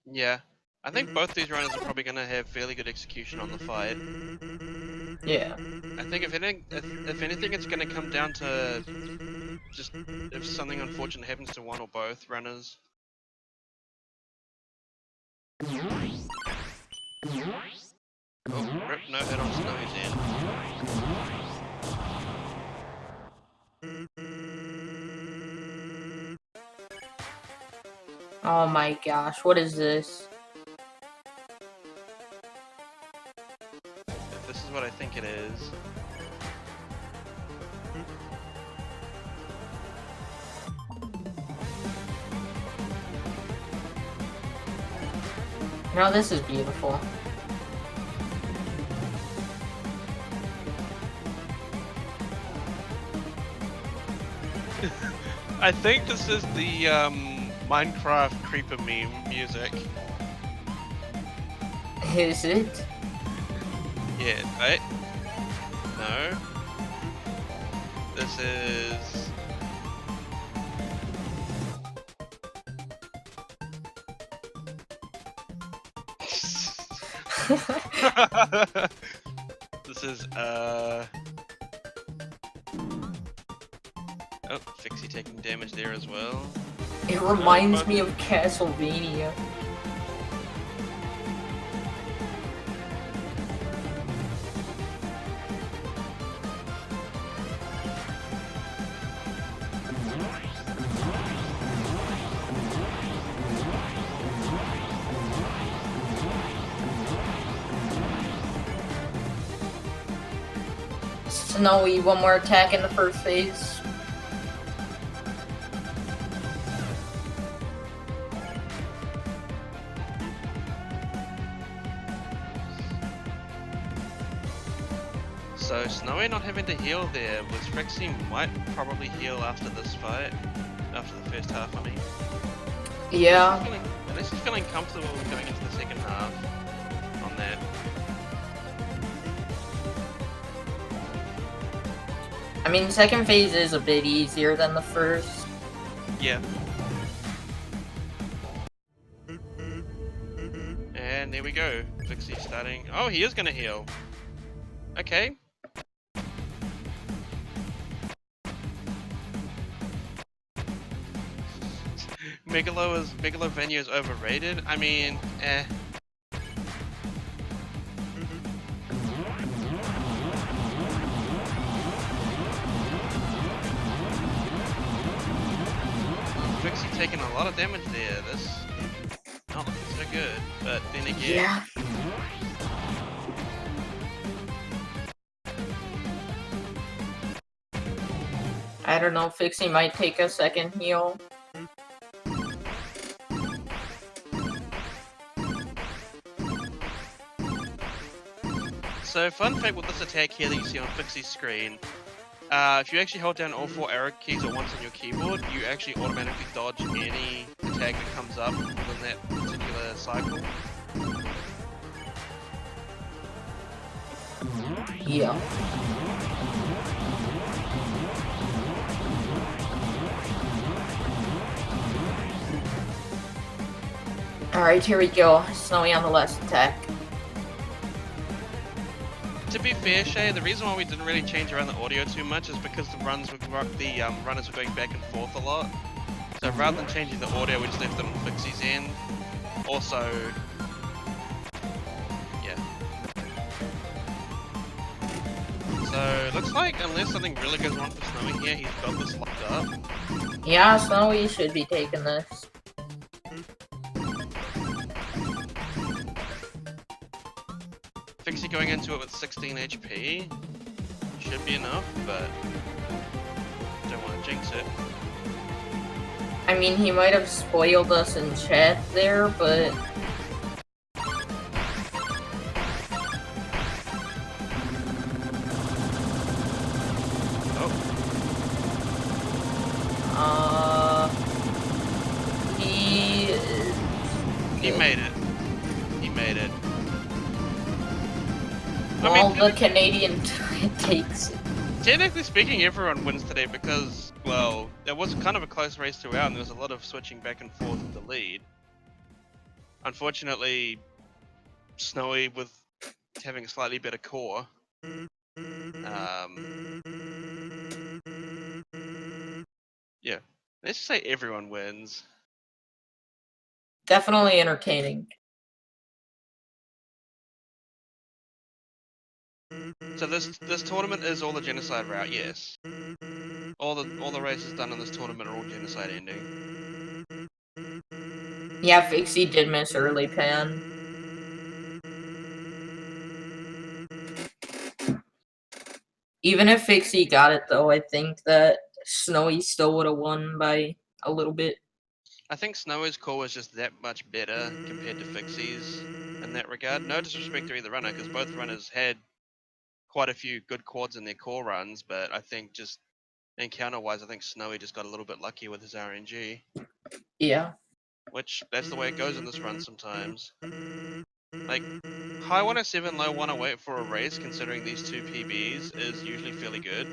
Yeah. I think both these runners are probably going to have fairly good execution on the fight. Yeah. I think if anything, it's going to come down to just if something unfortunate happens to one or both runners. Oh, rip, no hit on Snowie's end. Oh my gosh, what is this? If this is what I think it is. No, this is beautiful. I think this is the Minecraft creeper meme music. Is it? Yeah, right? No. This is... This is, Oh, Fixie taking damage there as well. It reminds me of Castlevania. Snowy, one more attack in the first phase. So Snowy not having to heal there, was Fixie might probably heal after this fight. After the first half, I mean. Yeah. At least he's feeling comfortable going into the second half on that. I mean, second phase is a bit easier than the first. Yeah. And there we go. Fixie starting. Oh, he is gonna heal. Okay. Megalovania is overrated. I mean, eh. Fixie taking a lot of damage there. This not looking so good, but then again. Yeah. I don't know, Fixie might take a second heal. So fun fact with this attack here that you see on Fixie's screen, if you actually hold down all 4 arrow keys at once on your keyboard, you actually automatically dodge any attack that comes up within that particular cycle. Yeah. Alright, here we go. Snowy on the last attack. To be fair, Shay, the reason why we didn't really change around the audio too much is because the runners were going back and forth a lot. So rather than changing the audio, we just left them on Fixie's end. Also, yeah. So looks like unless something really goes wrong for Snowy here, he's got this locked up. Yeah, Snowy should be taking this. Fixie going into it with 16 HP should be enough, but don't want to jinx it. I mean, he might have spoiled us in chat there, but... Oh. He made it. He made it. Well, the Canadian takes it. Technically speaking, everyone wins today because, well, it was kind of a close race throughout and there was a lot of switching back and forth with the lead. Unfortunately, Snowy with having a slightly better core. Yeah, let's just say everyone wins. Definitely entertaining. So this tournament is all the Genocide route, yes. All the races done in this tournament are all Genocide ending. Yeah, Fixie did miss early pan. Even if Fixie got it though, I think that Snowy still would have won by a little bit. I think Snowy's core was just that much better compared to Fixie's in that regard. No disrespect to either runner, because both runners had quite a few good quads in their core runs, but I think just encounter-wise, I think Snowy just got a little bit lucky with his RNG. Yeah. Which, that's the way it goes in this run sometimes. Like, high 107, low 108 for a race, considering these two PBs, is usually fairly good.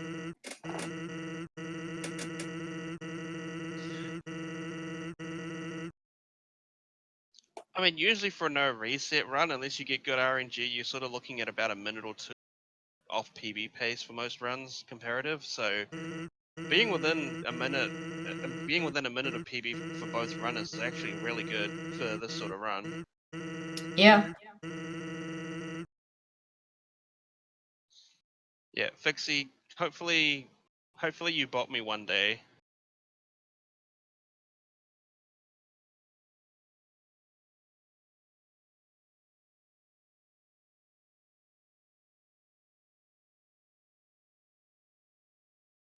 I mean, usually for no reset run, unless you get good RNG, you're sort of looking at about a minute or two off PB pace for most runs, comparative. So being within a minute of PB for both runners is actually really good for this sort of run. Yeah. Yeah, Fixie, hopefully you bot me one day.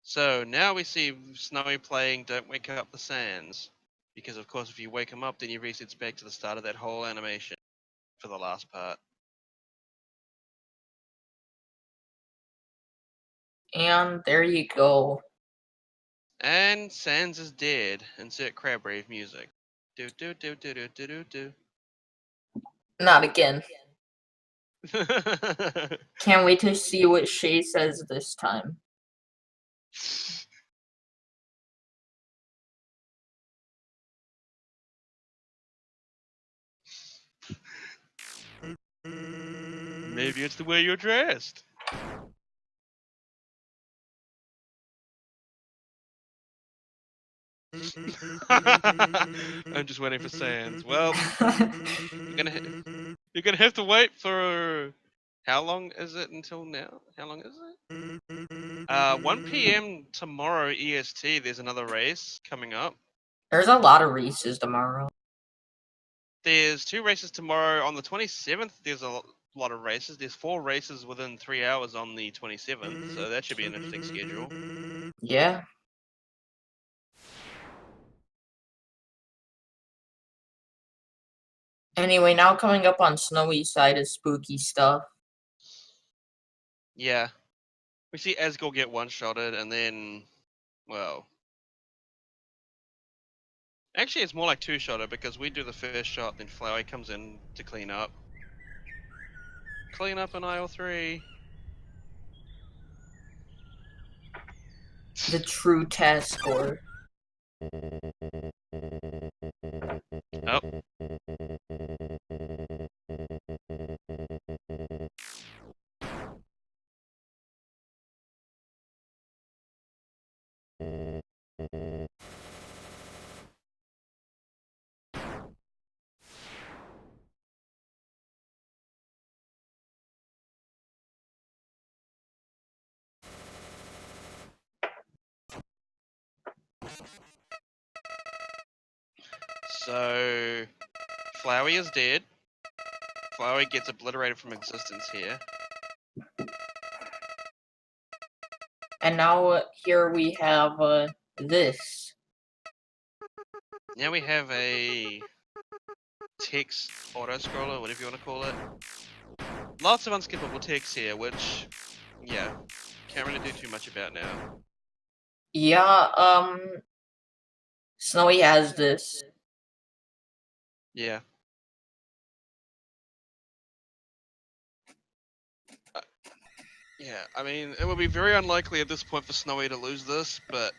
So now we see Snowy playing Don't Wake Up the Sands. Because of course if you wake him up then he resets back to the start of that whole animation for the last part. And there you go. And Sans is dead. Insert crab rave music. Do do do do do do do do. Not again. Can't wait to see what Shay says this time. Maybe it's the way you're dressed. I'm just waiting for Sans. Well, you're gonna have to wait for how long is it until now? How long is it? 1 p.m. tomorrow EST. There's another race coming up. There's a lot of races tomorrow. There's 2 races tomorrow on the 27th. There's a lot of races. There's 4 races within 3 hours on the 27th, so that should be an interesting schedule. Yeah. Anyway, now coming up on Snowy's side is spooky stuff. Yeah. We see Asgore get one-shotted, and then, well... Actually, it's more like two-shotted, because we do the first shot, then SnowieY comes in to clean up. Clean up in aisle 3. The true task score. Oh. So, SnowieY is dead. SnowieY gets obliterated from existence here. And now here we have this. Now we have a text auto-scroller, whatever you want to call it. Lots of unskippable text here, which, yeah, can't really do too much about now. Yeah, SnowieY has this. Yeah. Yeah, I mean, it would be very unlikely at this point for SnowieY to lose this, but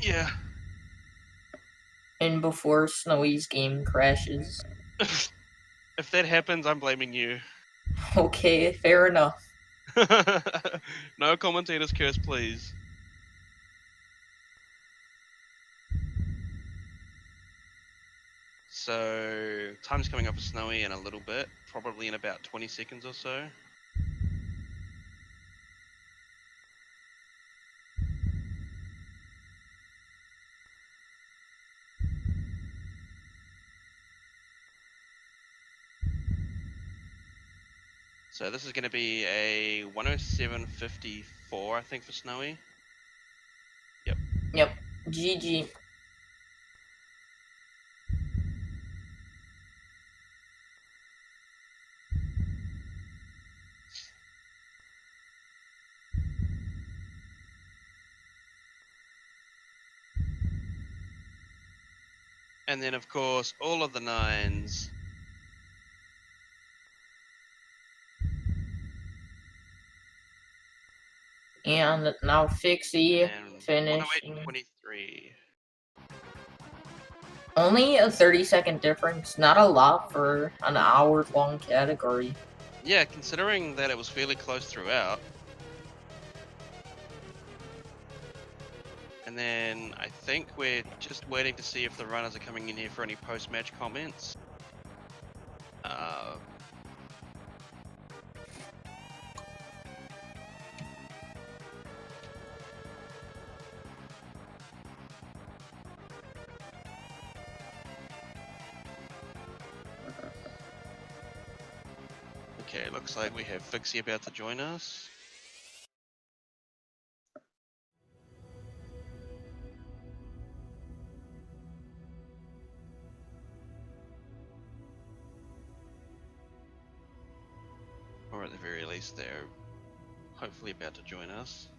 yeah. And before SnowieY's game crashes. If that happens, I'm blaming you. Okay, fair enough. No commentator's curse, please. So, time's coming up for SnowieY in a little bit, probably in about 20 seconds or so. So this is going to be a 107.54, I think, for SnowieY. Yep. Yep. GG. And then, of course, all of the 9s. And now Fixie And finishing. 108.23. Only a 30-second difference. Not a lot for an hour-long category. Yeah, considering that it was fairly close throughout. And then I think we're just waiting to see if the runners are coming in here for any post-match comments. Okay, looks like we have Fixie about to join us. Or at the very least, they're hopefully about to join us.